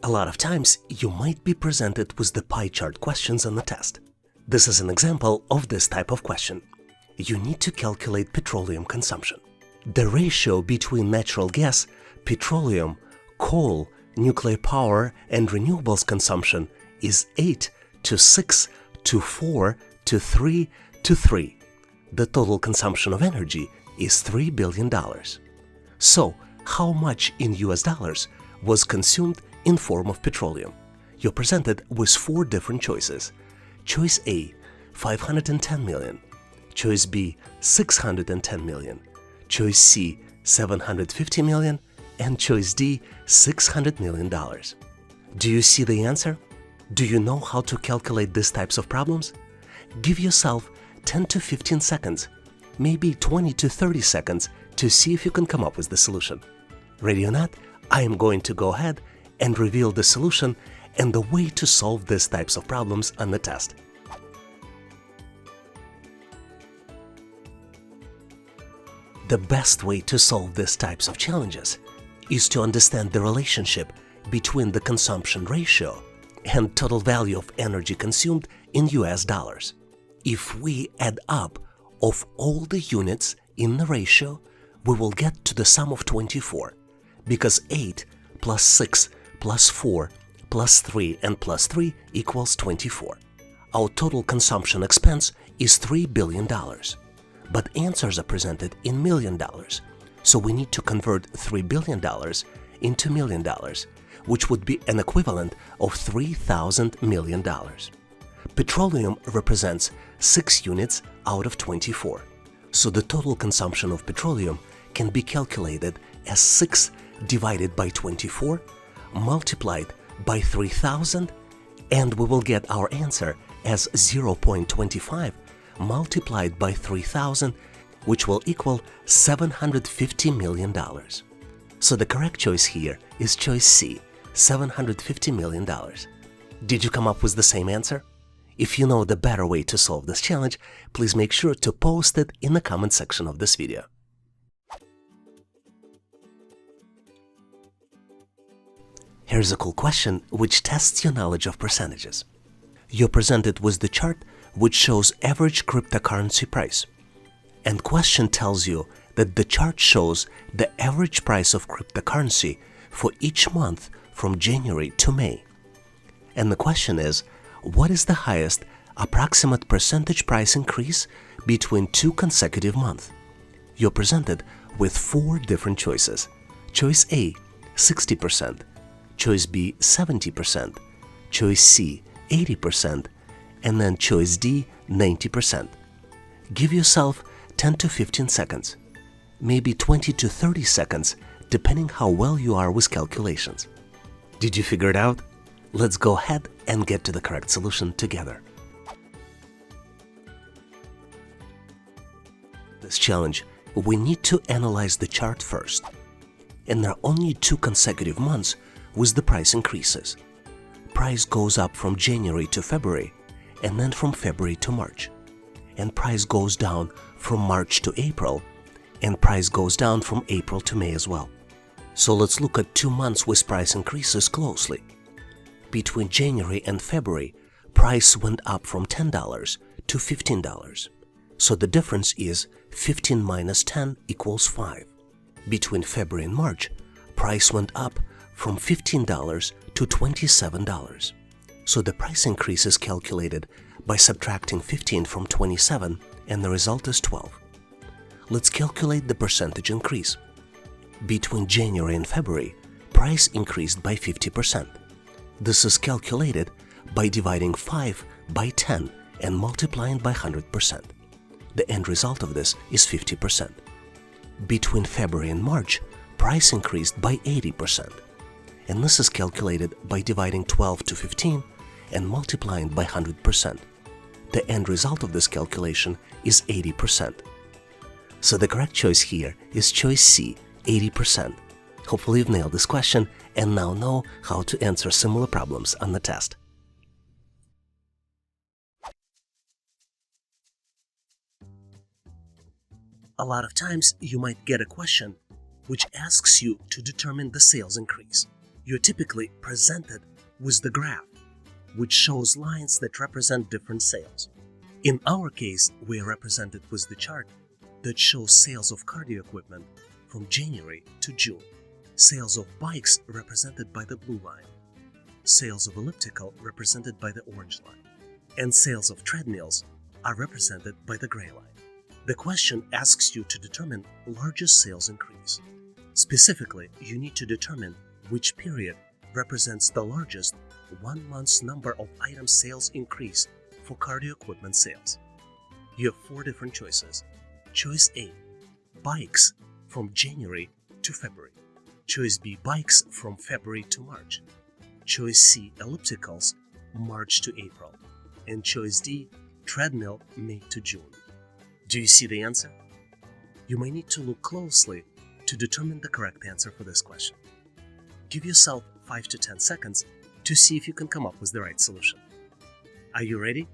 A lot of times, you might be presented with the pie chart questions on the test. This is an example of this type of question. You need to calculate petroleum consumption. The ratio between natural gas, petroleum, coal, nuclear power, and renewables consumption is 8:6:4:3:3. The total consumption of energy is $3 billion. So, how much in US dollars was consumed in form of petroleum? You're presented with 4 different choices. Choice A, 510 million. Choice B, 610 million. Choice C, 750 million. And choice D, $600 million. Do you see the answer? Do you know how to calculate these types of problems? Give yourself 10 to 15 seconds, maybe 20 to 30 seconds to see if you can come up with the solution. Ready or not, I am going to go ahead and reveal the solution and the way to solve these types of problems on the test. The best way to solve these types of challenges is to understand the relationship between the consumption ratio and total value of energy consumed in US dollars. If we add up of all the units in the ratio, we will get to the sum of 24, because 8 plus 6 plus 4 plus 3 and plus 3 equals 24. Our total consumption expense is $3 billion, but answers are presented in million dollars, so we need to convert $3 billion into million dollars, which would be an equivalent of $3,000 million. Petroleum represents 6 units out of 24, so the total consumption of petroleum can be calculated as 6 divided by 24 multiplied by 3,000, and we will get our answer as 0.25 multiplied by 3,000, which will equal $750 million. So the correct choice here is choice C, $750 million. Did you come up with the same answer? If you know the better way to solve this challenge, please make sure to post it in the comment section of this video. Here's a cool question which tests your knowledge of percentages. You're presented with the chart which shows average cryptocurrency price. And question tells you that the chart shows the average price of cryptocurrency for each month from January to May. And the question is, what is the highest approximate percentage price increase between 2 consecutive months? You're presented with 4 different choices. Choice A, 60%. Choice B, 70%. Choice C, 80%. And then choice D, 90%. Give yourself 10 to 15 seconds, maybe 20 to 30 seconds, depending how well you are with calculations. Did you figure it out? Let's go ahead and get to the correct solution together. This challenge, we need to analyze the chart first. And there are only 2 consecutive months with the price increases. Price goes up from January to February, and then from February to March. And price goes down from March to April, and price goes down from April to May as well. So let's look at 2 months with price increases closely. Between January and February, price went up from $10 to $15. So the difference is 15 minus 10 equals 5. Between February and March, price went up from $15 to $27. So the price increase is calculated by subtracting 15 from 27, and the result is 12. Let's calculate the percentage increase. Between January and February, price increased by 50%. This is calculated by dividing 5 by 10 and multiplying by 100%. The end result of this is 50%. Between February and March, price increased by 80%. And this is calculated by dividing 12 to 15 and multiplying by 100%. The end result of this calculation is 80%. So the correct choice here is choice C, 80%. Hopefully you've nailed this question and now know how to answer similar problems on the test. A lot of times you might get a question which asks you to determine the sales increase. You're typically presented with the graph, which shows lines that represent different sales. In our case, we are represented with the chart that shows sales of cardio equipment from January to June, sales of bikes represented by the blue line, sales of elliptical represented by the orange line, and sales of treadmills are represented by the gray line. The question asks you to determine largest sales increase. Specifically, you need to determine which period represents the largest 1 month's number of item sales increase for cardio equipment sales. You have 4 different choices. Choice A, bikes from January to February. Choice B, bikes from February to March. Choice C, ellipticals, March to April. And choice D, treadmill, May to June. Do you see the answer? You may need to look closely to determine the correct answer for this question. Give yourself 5 to 10 seconds to see if you can come up with the right solution. Are you ready?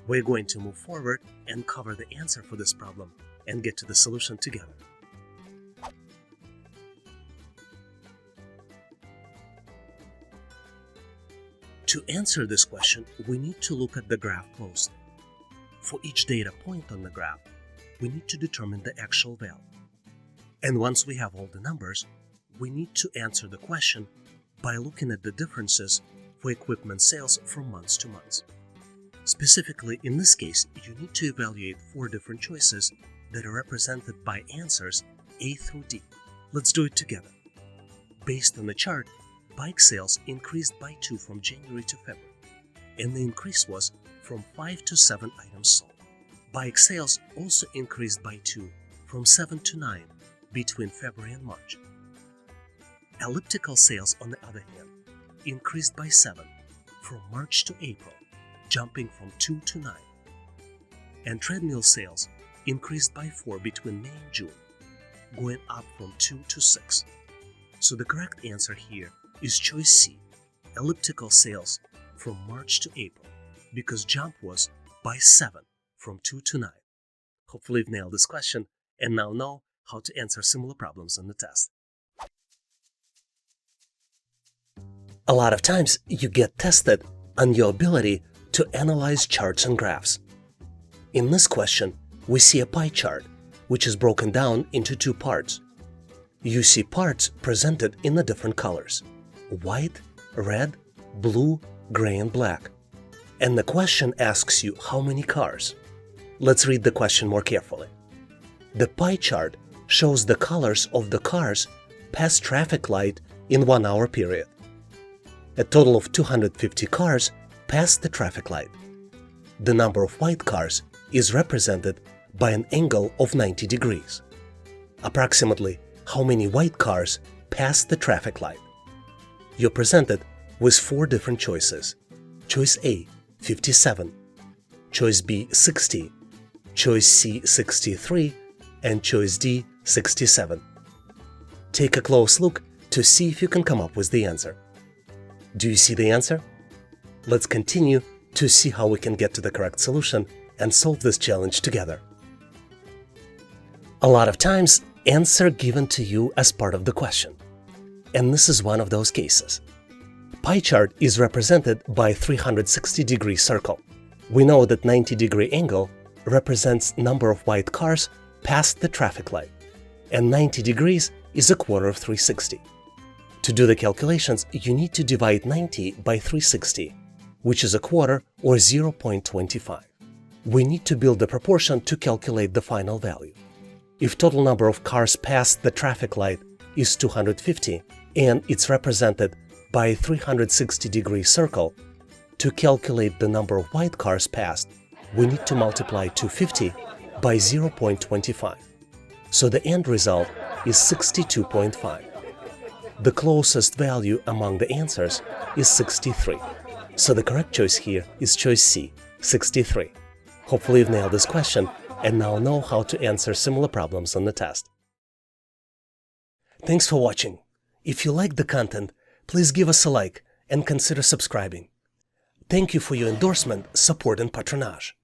We're going to move forward and cover the answer for this problem and get to the solution together. To answer this question, we need to look at the graph closely. For each data point on the graph, we need to determine the actual value. And once we have all the numbers, we need to answer the question by looking at the differences for equipment sales from month to month. Specifically, in this case, you need to evaluate 4 different choices that are represented by answers A through D. Let's do it together. Based on the chart, bike sales increased by 2 from January to February, and the increase was from 5 to 7 items sold. Bike sales also increased by 2 from 7 to 9 between February and March. Elliptical sales, on the other hand, increased by 7 from March to April, jumping from 2 to 9. And treadmill sales increased by 4 between May and June, going up from 2 to 6. So the correct answer here is choice C, elliptical sales from March to April, because jump was by 7 from 2 to 9. Hopefully you've nailed this question and now know how to answer similar problems on the test. A lot of times you get tested on your ability to analyze charts and graphs. In this question, we see a pie chart, which is broken down into 2 parts. You see parts presented in the different colors: white, red, blue, gray, and black. And the question asks you how many cars. Let's read the question more carefully. The pie chart shows the colors of the cars past traffic light in 1 hour period. A total of 250 cars passed the traffic light. The number of white cars is represented by an angle of 90 degrees. Approximately how many white cars passed the traffic light? You're presented with 4 different choices. Choice A, 57. Choice B, 60. Choice C, 63. And choice D, 67. Take a close look to see if you can come up with the answer. Do you see the answer? Let's continue to see how we can get to the correct solution and solve this challenge together. A lot of times, answer given to you as part of the question. And this is one of those cases. Pie chart is represented by a 360-degree circle. We know that 90-degree angle represents number of white cars past the traffic light, and 90 degrees is a quarter of 360. To do the calculations, you need to divide 90 by 360, which is a quarter or 0.25. We need to build the proportion to calculate the final value. If total number of cars past the traffic light is 250 and it's represented by a 360-degree circle, to calculate the number of white cars passed, we need to multiply 250 by 0.25. So the end result is 62.5. The closest value among the answers is 63. So the correct choice here is choice C, 63. Hopefully you've nailed this question and now know how to answer similar problems on the test. Thanks for watching. If you liked the content, please give us a like and consider subscribing. Thank you for your endorsement, support, and patronage.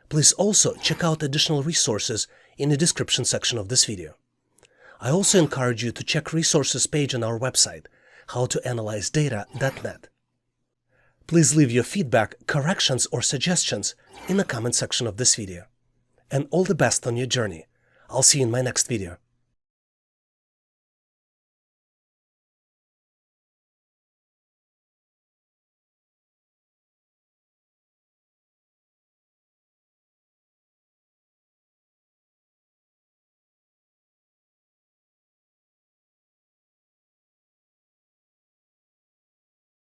Please also check out additional resources in the description section of this video. I also encourage you to check resources page on our website, howtoanalyzedata.net. Please leave your feedback, corrections, or suggestions in the comment section of this video. And all the best on your journey. I'll see you in my next video.